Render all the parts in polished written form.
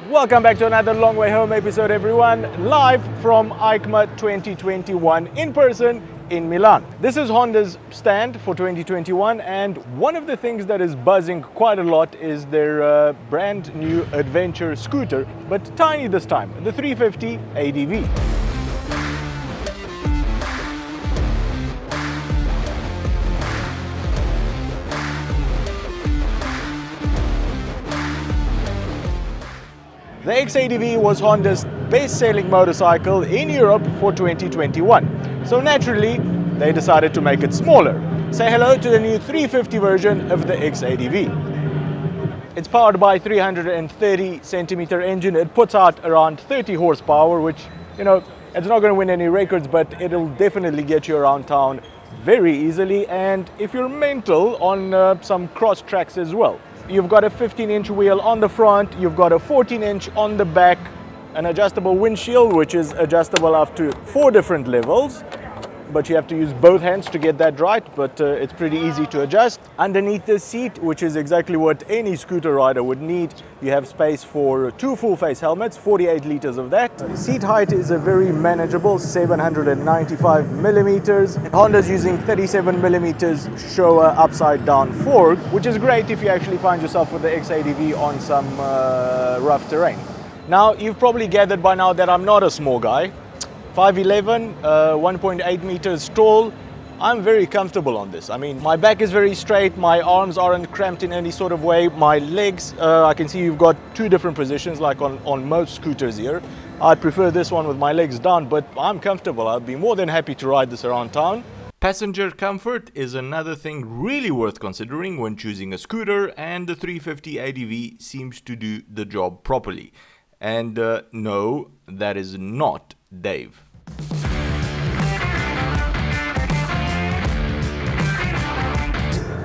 Welcome back to another Long Way Home episode, everyone, live from EICMA 2021 in person in Milan. This is Honda's stand for 2021, and one of the things that is buzzing quite a lot is their brand new adventure scooter, but tiny this time, the 350 ADV. The XADV was Honda's best-selling motorcycle in Europe for 2021. So naturally, they decided to make it smaller. Say hello to the new 350 version of the XADV. It's powered by a 330 centimeter engine. It puts out around 30 horsepower, which, you know, it's not going to win any records, but it'll definitely get you around town very easily. And if you're mental, on some cross tracks as well. You've got a 15-inch wheel on the front, you've got a 14-inch on the back, an adjustable windshield which is adjustable up to 4 different levels, but you have to use both hands to get that right, but it's pretty easy to adjust. Underneath the seat, which is exactly what any scooter rider would need, you have space for 2 full-face helmets, 48 liters of that. The seat height is a very manageable 795 millimeters. Honda's using 37 millimeters Showa upside-down fork, which is great if you actually find yourself with the XADV on some rough terrain. Now, you've probably gathered by now that I'm not a small guy. 5'11", 1.8 meters tall. I'm very comfortable on this. I mean, my back is very straight, my arms aren't cramped in any sort of way. My legs, I can see you've got 2 different positions like on most scooters here. I'd prefer this one with my legs down, but I'm comfortable. I'd be more than happy to ride this around town. Passenger comfort is another thing really worth considering when choosing a scooter, and the 350 ADV seems to do the job properly. And no, that is not Dave.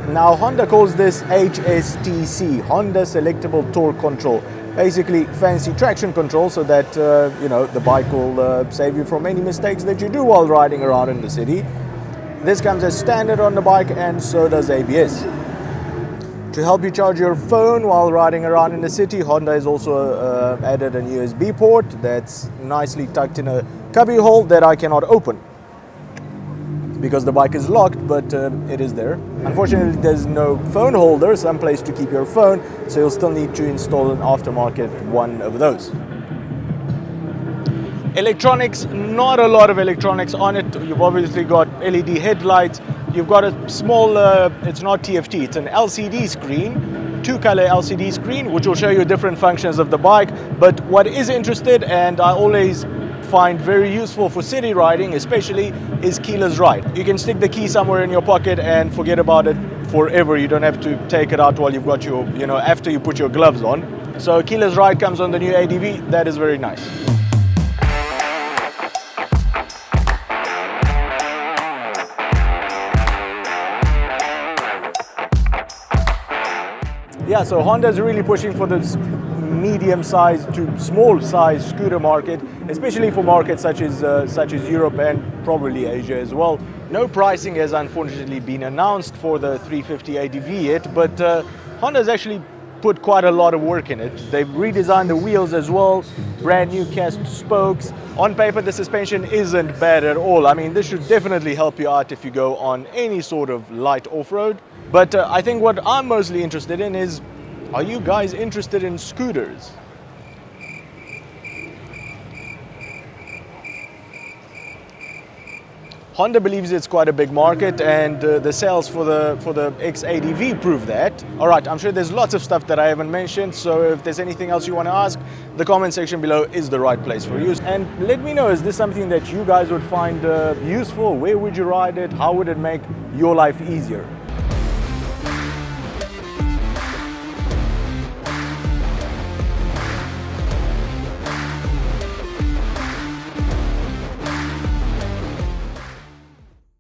Now, Honda calls this HSTC, Honda Selectable Torque Control. Basically, fancy traction control so that, you know, the bike will save you from any mistakes that you do while riding around in the city. This comes as standard on the bike, and so does ABS. To help you charge your phone while riding around in the city, Honda has also added an USB port that's nicely tucked in a cubby hole that I cannot open because the bike is locked, but it is there. Unfortunately, there's no phone holder, some place to keep your phone, so you'll still need to install an aftermarket one of those. Electronics, not a lot of electronics on it. You've obviously got LED headlights. You've got a small, it's not TFT, it's an LCD screen, 2-color LCD screen, which will show you different functions of the bike. But what is interested, and I always find very useful for city riding especially, is keyless ride. You can stick the key somewhere in your pocket and forget about it forever. You don't have to take it out while you've got your, you know, after you put your gloves on. So keyless ride comes on the new ADV, that is very nice. Yeah, so Honda is really pushing for this medium-sized to small-sized scooter market, especially for markets such as Europe and probably Asia as well. No pricing has unfortunately been announced for the 350 ADV yet, but Honda's actually put quite a lot of work in it. They've redesigned the wheels as well, brand new cast spokes. On paper, the suspension isn't bad at all. I mean, this should definitely help you out if you go on any sort of light off-road. But I think what I'm mostly interested in is, are you guys interested in scooters? Honda believes it's quite a big market, and the sales for the XADV prove that. All right, I'm sure there's lots of stuff that I haven't mentioned, so if there's anything else you want to ask, the comment section below is the right place for you. And let me know, is this something that you guys would find useful? Where would you ride it? How would it make your life easier?